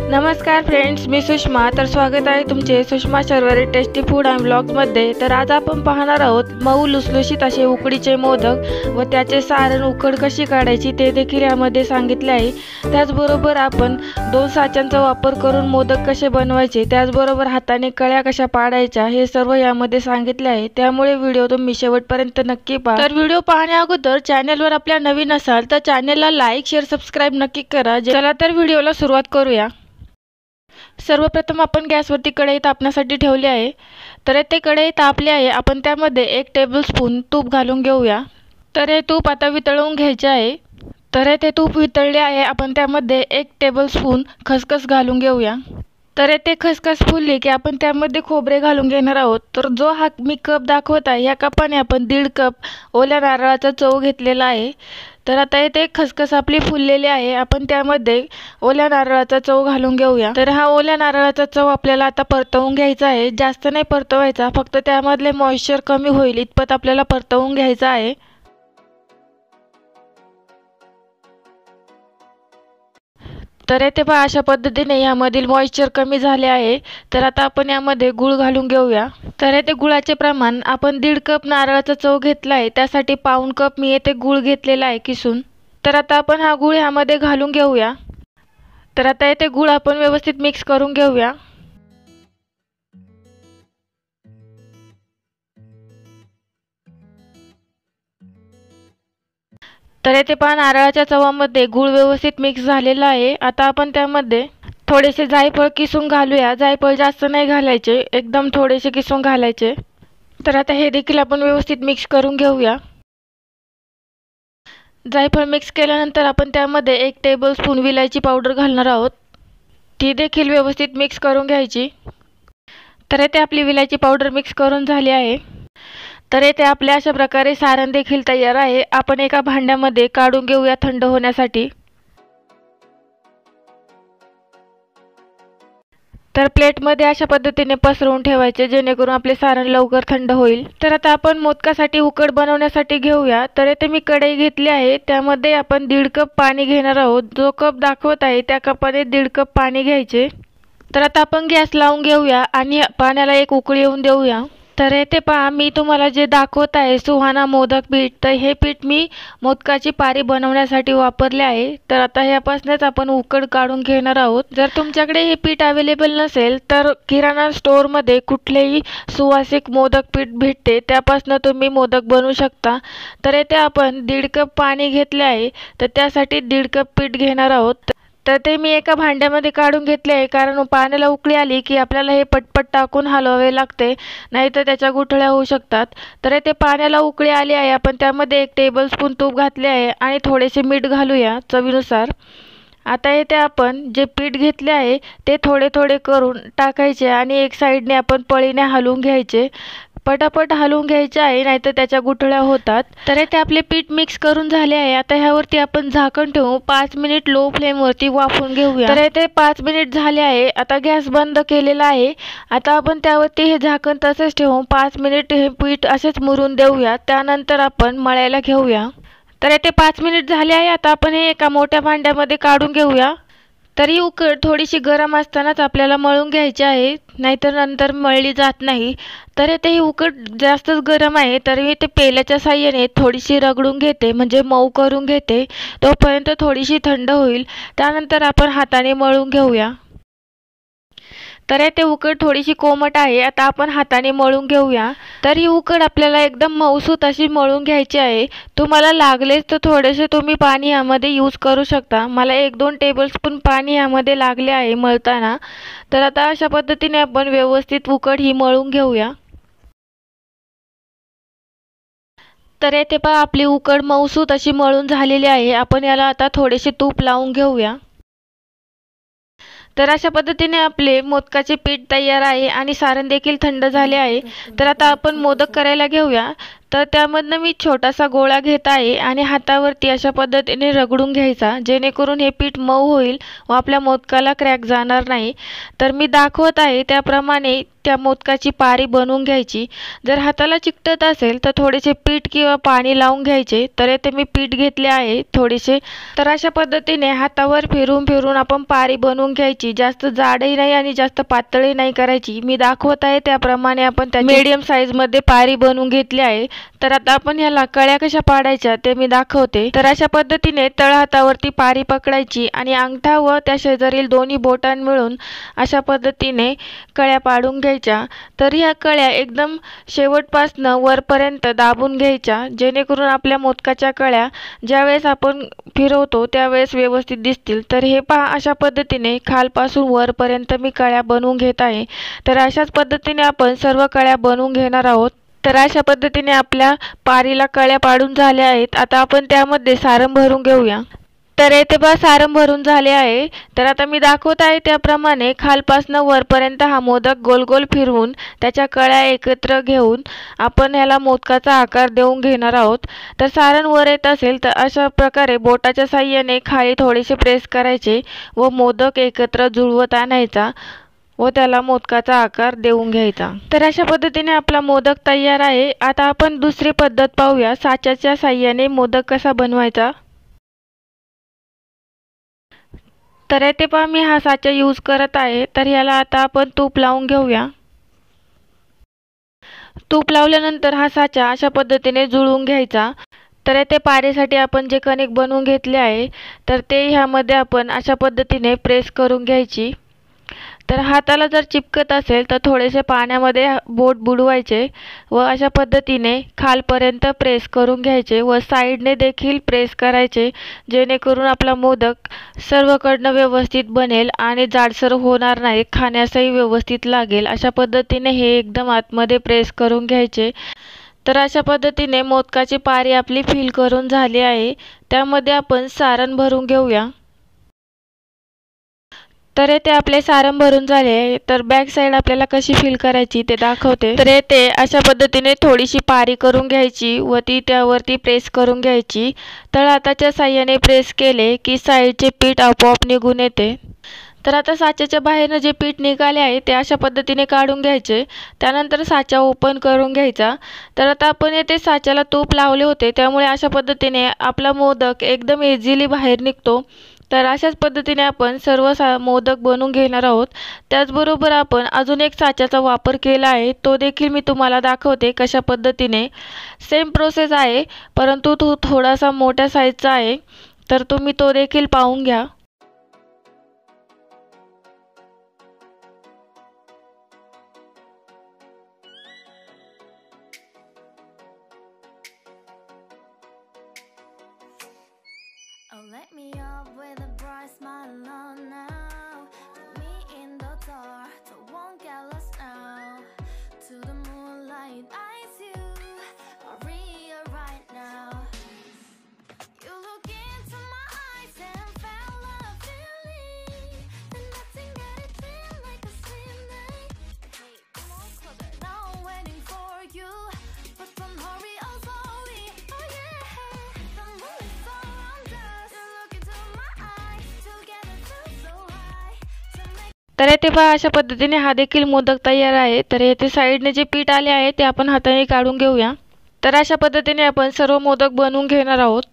नमस्कार फ्रेंड्स, मी सुषमा. तर स्वागत आहे तुमचे Sushma Sharvari tasty food and ब्लॉग्समध्ये. तर आज आपण पाहणार आहोत मऊ लुसलुशीत असे उकडीचे मोदक व त्याचे सारण उकड कशी काढायची ते देखील यामध्ये सांगितले आहे. त्याचबरोबर आपण 2 साच्यांचा वापर करून मोदक कसे बनवायचे, त्याचबरोबर हाताने कळ्या कशा पाडायच्या हे सर्व यामध्ये सांगितले आहे. त्यामुळे व्हिडिओ तुम्ही शेवटपर्यंत नक्की पहा. तर व्हिडिओ पाहण्या अगोदर चॅनलवर आपल्या नवीन असाल तर चॅनलला लाईक, शेअर, सबस्क्राईब नक्की करा. चला तर व्हिडिओला सुरुवात करूया. सर्वप्रथम आपण गॅसवरती कढई तापण्यासाठी ठेवली आहे. तर ते कढई तापली आहे. आपण त्यामध्ये 1 टेबलस्पून तूप घालून घेऊया. तर हे तूप आता वितळवून घ्यायचे आहे. तर ते तूप वितळले आहे. आपण त्यामध्ये 1 टेबलस्पून खसखस घालून घेऊया. तर ते खसखस फुलली की आपण त्यामध्ये खोबरे घालून घेणार आहोत. तर जो हा मी कप दाखवत आहे या कपाने आपण 1.5 कप ओल्या नारळाचा चव घेतलेला आहे. तर आता ते खसखस आपली फुललेली आहे. आपण त्यामध्ये ओल्या नारळाचा चव घालून घेऊया. तर हा ओल्या नारळाचा चव आपल्याला आता परतवून घ्यायचा आहे. जास्त नाही परतवायचा, फक्त त्यामधले मॉइश्चर कमी होईल इतपत आपल्याला परतवून घ्यायचा आहे. तर ते पहा, अशा पद्धतीने यामधील मॉइश्चर कमी झाले आहे. तर आता आपण यामध्ये गूळ घालून घेऊया. तर ते गुळाचे प्रमाण आपण 1.5 कप नारळाचा चव घेतला आहे, त्यासाठी 1/2 कप मी येथे गूळ घेतलेला आहे किसून. तर आता आपण हा गूळ यामध्ये घालून घेऊया. तर आता येथे गूळ आपण व्यवस्थित मिक्स करून घेऊया. तर येथे पहा, नारळाच्या चवामध्ये गूळ व्यवस्थित मिक्स झालेला आहे. आता आपण त्यामध्ये थोडेसे जायफळ किसून घालूया. जायफळ जास्त नाही घालायचे, एकदम थोडेसे किसून घालायचे. तर आता हे देखील आपण व्यवस्थित मिक्स करून घेऊया. जायफळ मिक्स केल्यानंतर आपण त्यामध्ये 1 टेबलस्पून विलायची पावडर घालणार आहोत. ती देखील व्यवस्थित मिक्स करून घ्यायची. तर येथे आपली विलायची पावडर मिक्स करून झाली आहे. तर येथे आपल्या अशा प्रकारे सारण देखील तयार आहे. आपण एका भांड्यामध्ये काढून घेऊया थंड होण्यासाठी. तर प्लेटमध्ये अशा पद्धतीने पसरवून ठेवायचे, जेणेकरून आपले सारण लवकर थंड होईल. तर आता आपण मोदकासाठी उकड बनवण्यासाठी घेऊया. तर येथे मी कढई घेतली आहे. त्यामध्ये आपण 1.5 कप पाणी घेणार आहोत. जो कप दाखवत आहे त्या कपाने 1.5 कप पाणी घ्यायचे. तर आता आपण गॅस लावून घेऊया आणि पाण्याला एक उकळी येऊन देऊया. तर येथे पहा, मी तुम्हाला जे दाखवत आहे सुहाना मोदक पीठ, तर हे पीठ मी मोदकाची पारी बनवण्यासाठी वापरले आहे. तर आता ह्यापासूनच आपण उकड काढून घेणार आहोत. जर तुमच्याकडे हे पीठ अवेलेबल नसेल तर किराणा स्टोअरमध्ये कुठलेही सुवासिक मोदक पीठ भेटते, त्यापासून तुम्ही मोदक बनवू शकता. तर येथे आपण 1.5 कप पाणी घेतले आहे, तर त्यासाठी 1.5 कप पीठ घेणार आहोत. तर ते मी एका भांड्यामध्ये काढून घेतले आहे, कारण पाण्याला उकळी आली की आपल्याला हे पटपट टाकून हलवावे लागते, नाहीतर त्याच्या गुठळ्या होऊ शकतात. तर ते पाण्याला उकळी आली आहे. आपण त्यामध्ये 1 टेबलस्पून तूप घातले आहे आणि थोडेसे मीठ घालूया चवीनुसार. आता येथे आपण जे पीठ घेतले आहे ते थोडे थोडे करून टाकायचे आणि एक साईडने आपण पळीने हलवून घ्यायचे. पटापट हलवून घ्यायचे आहे, नाहीतर त्याच्या गुठळ्या होतात. तर येथे आपले पीठ मिक्स करून झाले आहे. आता ह्यावरती आपण झाकण ठेवू 5 मिनिट लो फ्लेमवरती वाफवून घेऊया. तर येथे 5 मिनिट झाले आहे. आता गॅस बंद केलेला आहे. आता आपण त्यावरती हे झाकण तसेच ठेवून 5 मिनिट हे पीठ असेच मुरून देऊया. त्यानंतर आपण मळायला घेऊया. तर येथे 5 मिनिट झाले आहे. आता आपण हे एका मोठ्या भांड्यामध्ये काढून घेऊया. तर ही उकड थोडीशी गरम असतानाच आपल्याला मळून घ्यायची आहे, नाहीतर नंतर मळली जात नाही. तर येथे ही उकड जास्तच गरम आहे, तर मी ते पेल्याच्या साहाय्याने थोडीशी रगडून घेते, म्हणजे मऊ करून घेते. तोपर्यंत थोडीशी थंड होईल. त्यानंतर आपण हाताने मळून घेऊया. तर ते उकड थोडीशी कोमट आहे. आता आपण हाताने मळून घेऊया. तर ही उकड आपल्याला एकदम मऊसूत अशी मळून घ्यायची आहे. तुम्हाला लागलेच तर थोडेसे तुम्ही पाणी यामध्ये यूज करू शकता. मला 1-2 टेबलस्पून पाणी यामध्ये लागले आहे मळताना. तर आता अशा पद्धतीने आपण व्यवस्थित उकड ही मळून घेऊया. तर येथे पहा, आपली उकड मऊसूत अशी मळून झालेली आहे. आपण याला आता थोडेसे तूप लावून घेऊया. तर अशा पद्धतीने आपले मोदकाचे पीठ तयार आहे आणि सारण देखील थंड झाले आहे. तर आता आपण मोदक करायला घेऊया. तर त्यामधनं मी छोटासा गोळा घेत आहे आणि हातावरती अशा पद्धतीने रगडून घ्यायचा, जेणेकरून हे पीठ मऊ होईल व आपल्या मोदकाला क्रॅक जाणार नाही। तर मी दाखवत आहे त्याप्रमाणे त्या मोदकाची पारी बनवून घ्यायची। जर हाताला चिकटत असेल तर थोडेसे पीठ किंवा पाणी लावून घ्यायचे। तर इथे मी पीठ घेतले आहे थोडेसे। तर अशा पद्धतीने हातावर फिरून फिरून आपण पारी बनवून घ्यायची। जास्त जाडही नाही आणि जास्त पातळही नाही करायची। मी दाखवत आहे त्याप्रमाणे आपण त्या मीडियम साईजमध्ये पारी बनवून घेतली आहे। तर आता आपण ह्याला कळ्या कशा पाडायच्या ते मी दाखवते। तर अशा पद्धतीने तळहातावरती पारी पकडायची आणि अंगठा व त्या शेजारील दोन्ही बोटां मिळून अशा पद्धतीने कळ्या पाडून घ्यायच्या। तर ह्या कळ्या एकदम शेवटपासनं वरपर्यंत दाबून घ्यायच्या, जेणेकरून आपल्या मोदकाच्या कळ्या ज्यावेळेस आपण फिरवतो त्यावेळेस व्यवस्थित दिसतील। तर हे पहा, अशा पद्धतीने खालपासून वरपर्यंत मी कळ्या बनवून घेत आहे। तर अशाच पद्धतीने आपण सर्व कळ्या बनवून घेणार आहोत। तर अशा पद्धतीने आपल्या पारीला कळ्या पाडून झाल्या आहेत। आता आपण त्यामध्ये सारण भरून घेऊया। तर इथे पहा सारण भरून झाले आहे। तर आता मी दाखवत आहे त्याप्रमाणे खालपासनं वरपर्यंत हा मोदक गोल गोल फिरवून त्याच्या कळ्या एकत्र घेऊन आपण ह्याला मोदकाचा आकार देऊन घेणार आहोत। तर सारण वर येत असेल तर अशा प्रकारे बोटाच्या साहाय्याने खाली थोडेसे प्रेस करायचे व मोदक एकत्र जुळवत आणायचा व त्याला मोदकाचा आकार देऊन घ्यायचा। तर अशा पद्धतीने आपला मोदक तयार आहे। आता आपण दुसरी पद्धत पाहूया, साच्याच्या साहाय्याने मोदक कसा बनवायचा। तर इथे पहा मी हा साचा यूज करत आहे। तर ह्याला आता आपण तूप लावून घेऊया। तूप लावल्यानंतर हा साचा अशा पद्धतीने जुळवून घ्यायचा। तर इथे पारीसाठी आपण जे कणिक बनवून घेतले आहे तर ते ह्यामध्ये आपण अशा पद्धतीने प्रेस करून घ्यायची। तर हाताला जर चिपकत असेल तर थोडेसे पाण्यामध्ये बोट बुडवायचे व अशा पद्धतीने खालपर्यंत प्रेस करून घ्यायचे व साईडने देखील प्रेस करायचे, जेणेकरून आपला मोदक सर्वकडनं व्यवस्थित बनेल आणि जाडसर होणार नाही, खाण्यासही व्यवस्थित लागेल। अशा पद्धतीने हे एकदम आतमध्ये प्रेस करून घ्यायचे। तर अशा पद्धतीने मोदकाची पारी आपली फिल करून झाली आहे। त्यामध्ये आपण सारण भरून घेऊया। तर इथे आपले सारण भरून झाले आहे। तर बॅक साइड आपल्याला कशी फिल करायची ते दाखवते। तर इथे अशा पद्धतीने थोडीशी पारी करून घ्यायची व ती त्यावरती प्रेस करून घ्यायची। तळहाताच्या साहाय्याने प्रेस केले की साईडचे पीठ आपोआप निघून येते। तर आता साच्याच्या बाहेरनं जे पीठ निघाले आहे ते अशा पद्धतीने काढून घ्यायचे। त्यानंतर साचा ओपन करून घ्यायचा। तर आता आपण येथे साच्याला तूप लावले होते, त्यामुळे अशा पद्धतीने आपला मोदक एकदम इझिली बाहेर निघतो। तर अशाच पद्धतीने आपण सर्व मोदक बनवून घेणार आहोत। त्याचबरोबर आपण अजून एक साच्याचा वापर केला आहे, तो देखील मी तुम्हाला दाखवते कशा पद्धतीने। सेम प्रोसेस आहे, परंतु तो थोडासा मोठ्या साईजचा आहे। तर तुम्ही तो देखील पाहून घ्या। Oh, let me up with a bright smile on now. Put me in the dark, so won't get lost now. To the moonlight, eyes you, Maria right now. You look into my eyes and felt a feeling that nothing got it feel like a slim night. Hey, come on closer. Now I'm waiting for you, but don't hurry, oh slowly. Oh yeah, the moon is around us. You look into my eyes, together feel so high. To make तर इथे पहा अशा पद्धतीने हा देखील मोदक तयार आहे। तर येथे साईडने जे पीठ आले आहे ते आपण हाताने काढून घेऊया। तर अशा पद्धतीने आपण सर्व मोदक बनवून घेणार आहोत।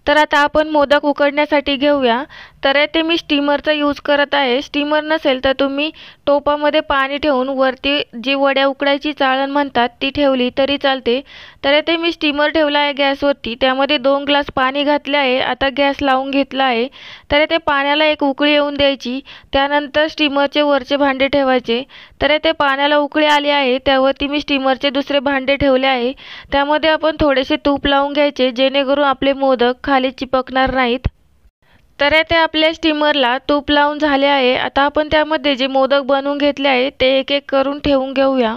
तर आता आपण मोदक उकडण्यासाठी घेऊया। तर येथे मी स्टीमरचा यूज करत आहे। स्टीमर नसेल तर तुम्ही टोपामध्ये पाणी ठेवून वरती जी वड्या उकडायची चाळण म्हणतात ती ठेवली तरी चालते। तर येथे मी स्टीमर ठेवला आहे गॅसवरती, त्यामध्ये 2 ग्लास पाणी घातले आहे। आता गॅस लावून घेतला आहे। तर येथे पाण्याला एक उकळी येऊन द्यायची। त्यानंतर स्टीमरचे वरचे भांडे ठेवायचे। तर येथे पाण्याला उकळी आली आहे, त्यावरती मी स्टीमरचे दुसरे भांडे ठेवले आहे। त्यामध्ये आपण थोडेसे तूप लावून घ्यायचे, जेणेकरून आपले मोदक खाली चिपकणार नाहीत। तर येथे आपल्या स्टीमरला तूप लावून झाले आहे। आता आपण त्यामध्ये जे मोदक बनवून घेतले आहे ते एक एक करून ठेवून घेऊया।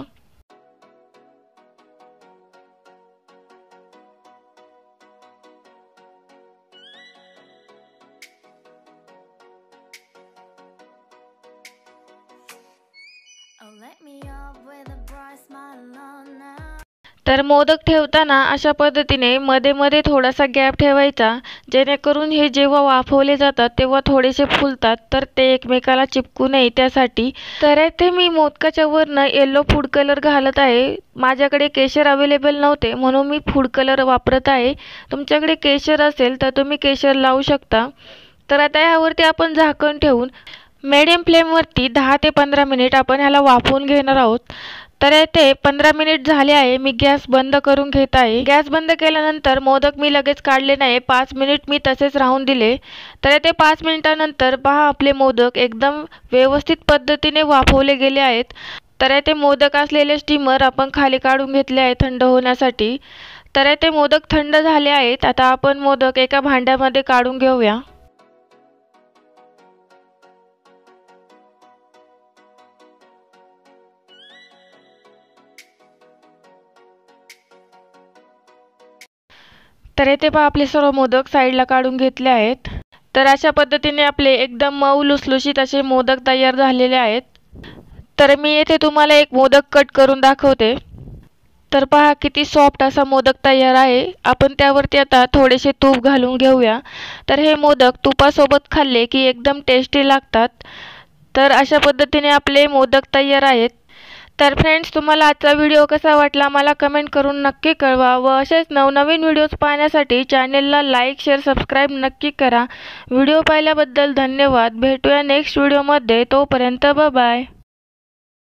oh, let me up with a bright smile on now. तर मोदक ठेवताना अशा पद्धतीने मध्ये मध्ये थोडासा गॅप ठेवायचा, जेणेकरून हे जेव्हा वाफवले जातात तेव्हा थोडेसे फुलतात, तर ते एकमेकाला चिपकू नये त्यासाठी. तर इथे मी मोदकाच्या वरनं येलो फूड कलर घालत आहे. माझ्याकडे केशर अवेलेबल नव्हते म्हणून मी फूड कलर वापरत आहे. तुमच्याकडे केशर असेल तर तुम्ही केशर लावू शकता. तर आता ह्यावरती आपण झाकण ठेवून मीडियम फ्लेमवरती 10 ते 15 मिनिट आपण ह्याला वाफवून घेणार आहोत. तर इथे 15 मिनिट झाले आहे. मी गॅस बंद करून घेत आहे. गॅस बंद केल्यानंतर मोदक मी लगेच काढले नाही, 5 मिनिट मी तसेच राहून दिले. तर इथे 5 मिनिटानंतर पहा आपले मोदक एकदम व्यवस्थित पद्धतीने वाफवले गेले आहेत. तर इथे मोदक असलेले स्टीमर आपण खाली काढून घेतले आहे थंड होण्यासाठी. तर इथे मोदक थंड झाले आहेत. आता आपण मोदक एका भांड्यामध्ये काढून घेऊया. तर इथे पहा आपले सर्व मोदक साईडला काढून घेतले आहेत. तर अशा पद्धतीने आपले एकदम मऊ लुसलुशीत असे मोदक तयार झालेले आहेत. तर मी येथे तुम्हाला एक मोदक कट करून दाखवते. तर पहा किती सॉफ्ट असा मोदक तयार आहे. आपण त्यावरती आता थोडेसे तूप घालून घेऊया. तर हे मोदक तुपासोबत खाल्ले की एकदम टेस्टी लागतात. तर अशा पद्धतीने आपले मोदक तयार आहेत. तर फ्रेंड्स, तुम्हाला आजचा व्हिडिओ कसा वाटला मला कमेंट करून नक्की कळवा व असेच नवनवीन व्हिडिओज पाहण्यासाठी चॅनेलला लाईक, शेअर, सबस्क्राईब नक्की करा. व्हिडिओ पाहिल्याबद्दल धन्यवाद. भेटूया नेक्स्ट व्हिडिओमध्ये. तोपर्यंत बाय.